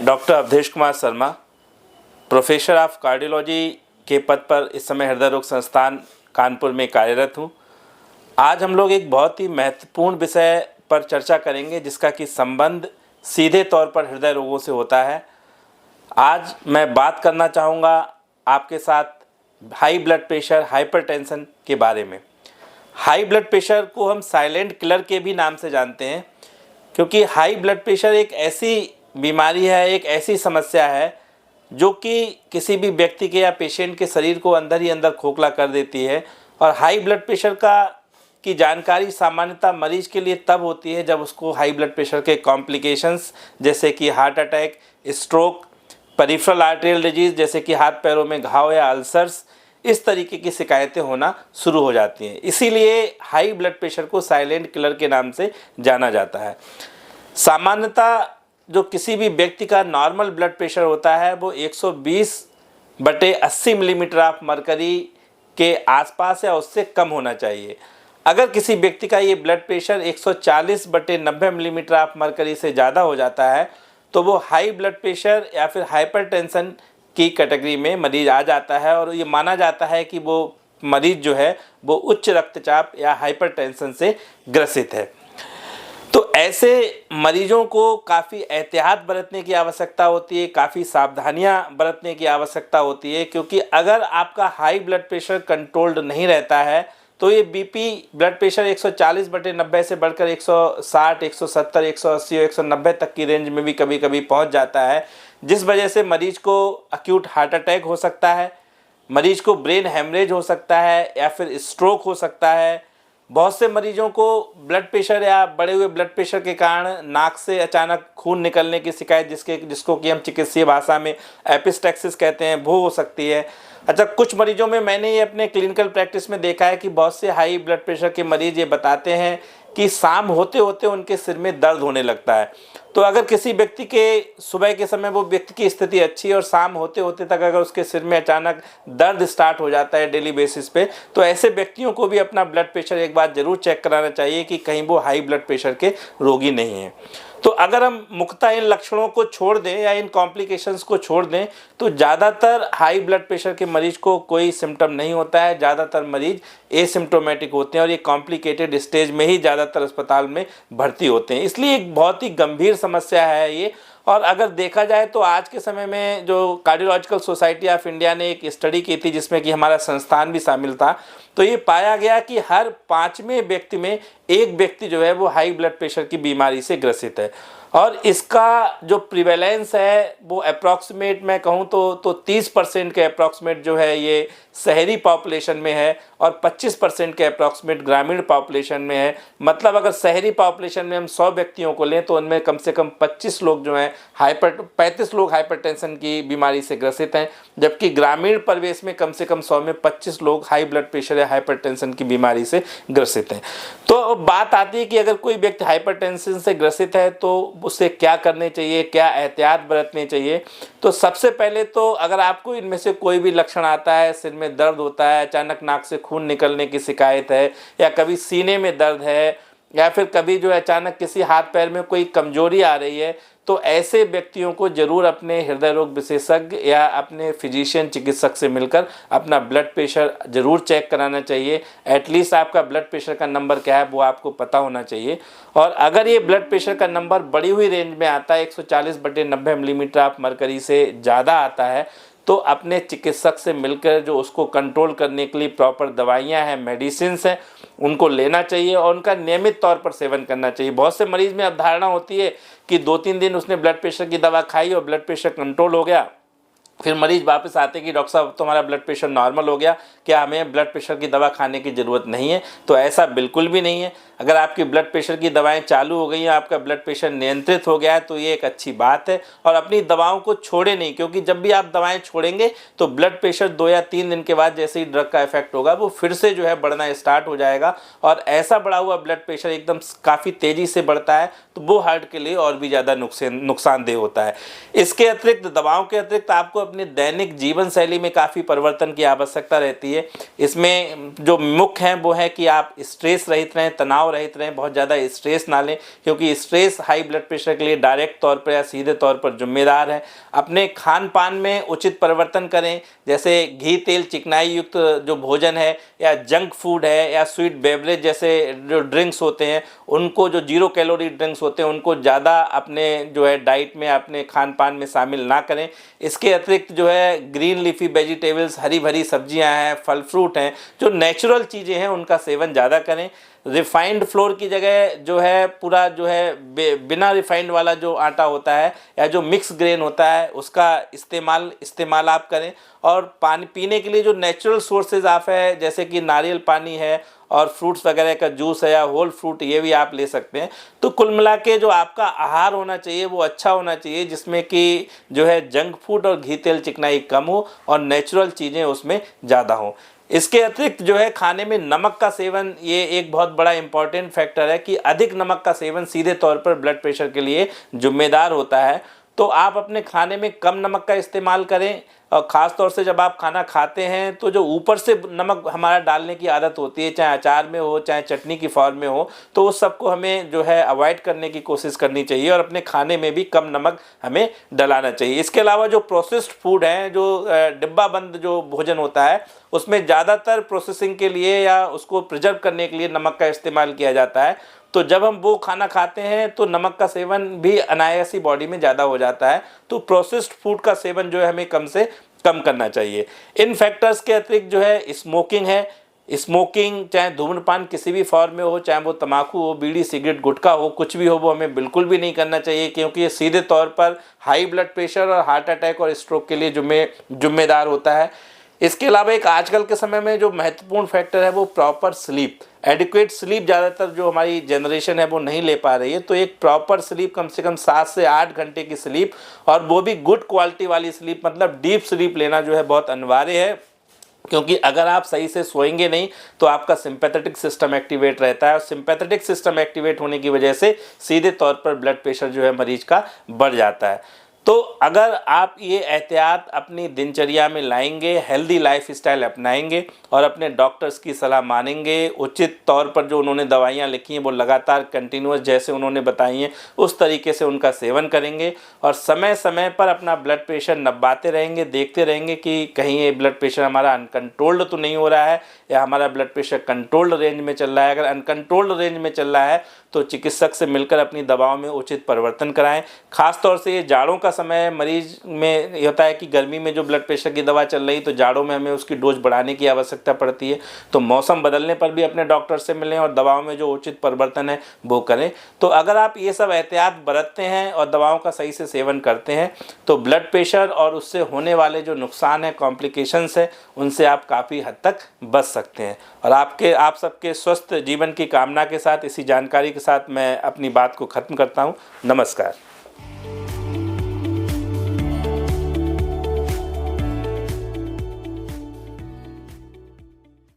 Doctor Avdhesh Kumar Sharma, professor of cardiology के पद पर इस समय हृदय रोग संस्थान कानपुर में कार्यरत हूँ। आज हम लोग एक बहुत ही महत्वपूर्ण विषय पर चर्चा करेंगे जिसका कि संबंध सीधे तौर पर हृदय रोगों से होता है। आज मैं बात करना चाहूँगा आपके साथ हाई ब्लड प्रेशर, हाइपरटेंशन के बारे में। हाई ब्लड प्रेशर को हम साइलेंट किलर के भी नाम से जानते हैं, क्योंकि हाई ब्लड प्रेशर एक ऐसी बीमारी है, एक ऐसी समस्या है जो कि किसी भी व्यक्ति के या पेशेंट के शरीर को अंदर ही अंदर खोखला कर देती है। और हाई ब्लड प्रेशर की जानकारी सामान्यतः मरीज के लिए तब होती है जब उसको हाई ब्लड प्रेशर के कॉम्प्लिकेशंस जैसे कि heart attack, stroke, peripheral arterial disease जैसे कि हाथ पैरों में घाव या अल्सर्स, इस तरीके की शिकायतें होना शुरू हो जाती हैं। इसीलिए हाई ब्लड प्रेशर को साइलेंट किलर के नाम से जाना जाता है। सामान्यतः जो किसी भी व्यक्ति का नॉर्मल ब्लड प्रेशर होता है वो 120/80 मिलीमीटर ऑफ मरकरी के आसपास या उससे कम होना चाहिए। अगर किसी व्यक्ति का ये blood pressure 140/90 millimetre of mercury से ज़्यादा हो जाता है तो वो हाई ब्लड प्रेशर या फिर हाइपरटेंशन की कैटेगरी में मरीज आ जाता है, और ये माना जाता है कि वो मरीज जो है वो उच्च रक्तचाप या हाइपरटेंशन से ग्रसित है। तो ऐसे मरीजों को काफ़ी एहतियात बरतने की आवश्यकता होती है, काफ़ी सावधानियां बरतने की आवश्यकता होती है, क्योंकि अगर आपका हाई ब्लड प्रेशर कंट्रोल्ड नहीं रहता है तो ये बीपी ब्लड प्रेशर 140/90 से बढ़कर 160, 170, 180 और 190 तक की रेंज में भी कभी कभी पहुंच जाता है, जिस वजह से मरीज को अक्यूट हार्ट अटैक हो सकता है, मरीज को ब्रेन हेमरेज हो सकता है या फिर स्ट्रोक हो सकता है। बहुत से मरीजों को ब्लड प्रेशर या बढ़े हुए ब्लड प्रेशर के कारण नाक से अचानक खून निकलने की शिकायत जिसको कि हम चिकित्सीय भाषा में एपिस्टेक्सिस कहते हैं, वो हो सकती है। अच्छा, कुछ मरीजों में मैंने ये अपने क्लिनिकल प्रैक्टिस में देखा है कि बहुत से हाई ब्लड प्रेशर के मरीज ये बताते हैं कि शाम होते होते उनके सिर में दर्द होने लगता है। तो अगर किसी व्यक्ति के सुबह के समय वो व्यक्ति की स्थिति अच्छी है और शाम होते होते तक अगर उसके सिर में अचानक दर्द स्टार्ट हो जाता है डेली बेसिस पे, तो ऐसे व्यक्तियों को भी अपना ब्लड प्रेशर एक बार ज़रूर चेक कराना चाहिए कि कहीं वो हाई ब्लड प्रेशर के रोगी नहीं हैं। तो अगर हम मुख्यतः इन लक्षणों को छोड़ दें या इन कॉम्प्लिकेशंस को छोड़ दें तो ज़्यादातर हाई ब्लड प्रेशर के मरीज को कोई सिम्टम नहीं होता है। ज़्यादातर मरीज एसिम्टोमेटिक होते हैं और ये कॉम्प्लिकेटेड स्टेज में ही ज़्यादातर अस्पताल में भर्ती होते हैं। इसलिए एक बहुत ही गंभीर समस्या है ये। और अगर देखा जाए तो आज के समय में जो कार्डियोलॉजिकल सोसाइटी ऑफ इंडिया ने एक स्टडी की थी जिसमें कि हमारा संस्थान भी शामिल था, तो ये पाया गया कि हर 5वें व्यक्ति में एक व्यक्ति जो है वो हाई ब्लड प्रेशर की बीमारी से ग्रसित है। और इसका जो प्रिवेलेंस है वो अप्रॉक्सीमेट मैं कहूँ तो 30% के अप्रॉक्सीमेट जो है ये शहरी पॉपुलेशन में है और 25% के अप्रॉक्सीमेट ग्रामीण पॉपुलेशन में है। मतलब अगर शहरी पॉपुलेशन में हम 100 व्यक्तियों को लें तो उनमें कम से कम 25 लोग जो हैं 35 लोग हाइपरटेंशन की बीमारी से ग्रसित हैं, जबकि ग्रामीण परिवेश में कम से कम 100 में 25 लोग हाई ब्लड प्रेशर या हाइपरटेंशन की बीमारी से ग्रसित हैं। तो बात आती है कि अगर कोई व्यक्ति हाइपरटेंशन से ग्रसित है तो उसे क्या करने चाहिए, क्या एहतियात बरतने चाहिए। तो सबसे पहले तो अगर आपको इनमें से कोई भी लक्षण आता है, सिर में दर्द होता है, अचानक नाक से खून निकलने की शिकायत है, या कभी सीने में दर्द है, या फिर कभी जो अचानक किसी हाथ पैर में कोई कमजोरी आ रही है, तो ऐसे व्यक्तियों को जरूर अपने हृदय रोग विशेषज्ञ या अपने फिजिशियन चिकित्सक से मिलकर अपना ब्लड प्रेशर जरूर चेक कराना चाहिए। एटलीस्ट आपका ब्लड प्रेशर का नंबर क्या है वो आपको पता होना चाहिए। और अगर ये ब्लड प्रेशर का नंबर बढ़ी हुई रेंज में आता है, 140/90 मिलीमीटर ऑफ मरकरी से ज़्यादा आता है, तो अपने चिकित्सक से मिलकर जो उसको कंट्रोल करने के लिए प्रॉपर दवाइयाँ हैं, मेडिसिन्स हैं, उनको लेना चाहिए और उनका नियमित तौर पर सेवन करना चाहिए। बहुत से मरीज में अवधारणा होती है कि 2-3 दिन उसने ब्लड प्रेशर की दवा खाई और ब्लड प्रेशर कंट्रोल हो गया, फिर मरीज वापस आते कि डॉक्टर साहब तुम्हारा ब्लड प्रेशर नॉर्मल हो गया, क्या हमें ब्लड प्रेशर की दवा खाने की ज़रूरत नहीं है। तो ऐसा बिल्कुल भी नहीं है। अगर आपकी ब्लड प्रेशर की दवाएं चालू हो गई हैं, आपका ब्लड प्रेशर नियंत्रित हो गया है, तो ये एक अच्छी बात है। और अपनी दवाओं को छोड़े नहीं, क्योंकि जब भी आप दवाएं छोड़ेंगे तो ब्लड प्रेशर 2 या 3 दिन के बाद जैसे ही ड्रग का इफेक्ट होगा वो फिर से जो है बढ़ना स्टार्ट हो जाएगा। और ऐसा बढ़ा हुआ ब्लड प्रेशर एकदम काफ़ी तेज़ी से बढ़ता है तो वो हार्ट के लिए और भी ज़्यादा नुकसानदेह होता है। इसके अतिरिक्त, दवाओं के अतिरिक्त आपको अपने दैनिक जीवन शैली में काफ़ी परिवर्तन की आवश्यकता रहती है। इसमें जो मुख्य हैं वो है कि आप स्ट्रेस रहित रहें, तनाव रहित रहें, बहुत ज़्यादा स्ट्रेस ना लें, क्योंकि स्ट्रेस हाई ब्लड प्रेशर के लिए डायरेक्ट तौर पर या सीधे तौर पर जिम्मेदार है। अपने खान पान में उचित परिवर्तन करें, जैसे घी तेल चिकनाई युक्त जो भोजन है या जंक फूड है या स्वीट बेवरेज जैसे जो ड्रिंक्स होते हैं उनको, जो 0 कैलोरी ड्रिंक्स होते हैं उनको ज़्यादा अपने जो है डाइट में, अपने खान पान में शामिल ना करें। इसके अतिरिक्त जो है ग्रीन लीफी वेजिटेबल्स, हरी भरी सब्जियां हैं, फल फ्रूट हैं, जो नेचुरल चीज़ें हैं उनका सेवन ज़्यादा करें। रिफाइंड फ्लोर की जगह जो है पूरा जो है बिना रिफाइंड वाला जो आटा होता है या जो मिक्स ग्रेन होता है उसका इस्तेमाल आप करें। और पानी पीने के लिए जो नेचुरल सोर्सेज आप है, जैसे कि नारियल पानी है और फ्रूट्स वगैरह का जूस है या होल फ्रूट, ये भी आप ले सकते हैं। तो कुल मिला के जो आपका आहार होना चाहिए वो अच्छा होना चाहिए, जिसमें कि जो है जंक फूड और घी तेल चिकनाई कम हो और नेचुरल चीज़ें उसमें ज़्यादा हों। इसके अतिरिक्त जो है खाने में नमक का सेवन, ये एक बहुत बड़ा इंपॉर्टेंट फैक्टर है कि अधिक नमक का सेवन सीधे तौर पर ब्लड प्रेशर के लिए जिम्मेदार होता है। तो आप अपने खाने में कम नमक का इस्तेमाल करें, और ख़ास तौर से जब आप खाना खाते हैं तो जो ऊपर से नमक हमारा डालने की आदत होती है, चाहे अचार में हो चाहे चटनी की फॉर्म में हो, तो उस सबको हमें जो है अवॉइड करने की कोशिश करनी चाहिए और अपने खाने में भी कम नमक हमें डलाना चाहिए। इसके अलावा जो प्रोसेस्ड फूड हैं, जो डिब्बा बंद जो भोजन होता है, उसमें ज़्यादातर प्रोसेसिंग के लिए या उसको प्रिजर्व करने के लिए नमक का इस्तेमाल किया जाता है। तो जब हम वो खाना खाते हैं तो नमक का सेवन भी अनायास ही बॉडी में ज़्यादा हो जाता है। तो प्रोसेस्ड फूड का सेवन जो है हमें कम से कम करना चाहिए। इन फैक्टर्स के अतिरिक्त जो है स्मोकिंग है, स्मोकिंग चाहे धूम्रपान किसी भी फॉर्म में हो, चाहे वो तंबाकू हो, बीड़ी सिगरेट गुटखा हो, कुछ भी हो, वो हमें बिल्कुल भी नहीं करना चाहिए, क्योंकि ये सीधे तौर पर हाई ब्लड प्रेशर और हार्ट अटैक और स्ट्रोक के लिए जिम्मेदार होता है। इसके अलावा एक आजकल के समय में जो महत्वपूर्ण फैक्टर है वो प्रॉपर स्लीप, एडिक्वेट स्लीप ज़्यादातर जो हमारी जनरेशन है वो नहीं ले पा रही है। तो एक प्रॉपर स्लीप, कम से कम 7 से 8 घंटे की स्लीप, और वो भी गुड क्वालिटी वाली स्लीप, मतलब डीप स्लीप लेना जो है बहुत अनिवार्य है। क्योंकि अगर आप सही से सोएंगे नहीं तो आपका सिंपैथेटिक सिस्टम एक्टिवेट रहता है, और सिंपैथेटिक सिस्टम एक्टिवेट होने की वजह से सीधे तौर पर ब्लड प्रेशर जो है मरीज का बढ़ जाता है। तो अगर आप ये एहतियात अपनी दिनचर्या में लाएंगे, हेल्दी लाइफस्टाइल अपनाएंगे और अपने डॉक्टर्स की सलाह मानेंगे, उचित तौर पर जो उन्होंने दवाइयाँ लिखी हैं वो लगातार कंटिन्यूअस जैसे उन्होंने बताई हैं उस तरीके से उनका सेवन करेंगे, और समय समय पर अपना ब्लड प्रेशर नब्बाते रहेंगे, देखते रहेंगे कि कहीं ये ब्लड प्रेशर हमारा अनकंट्रोल्ड तो नहीं हो रहा है या हमारा ब्लड प्रेशर कंट्रोल्ड रेंज में चल रहा है। अगर अनकंट्रोल्ड रेंज में चल रहा है तो चिकित्सक से मिलकर अपनी दवाओं में उचित परिवर्तन कराएं। खासतौर से ये जाड़ों का समय मरीज में ये होता है कि गर्मी में जो ब्लड प्रेशर की दवा चल रही तो जाड़ों में हमें उसकी डोज बढ़ाने की आवश्यकता पड़ती है। तो मौसम बदलने पर भी अपने डॉक्टर से मिलें और दवाओं में जो उचित परिवर्तन है वो करें। तो अगर आप ये सब एहतियात बरतते हैं और दवाओं का सही से सेवन करते हैं तो ब्लड प्रेशर और उससे होने वाले जो नुकसान है, कॉम्प्लिकेशंस है, उनसे आप काफ़ी हद तक बच सकते हैं। और आप सबके स्वस्थ जीवन की कामना के साथ, इसी जानकारी के साथ मैं अपनी बात को ख़त्म करता हूँ। नमस्कार।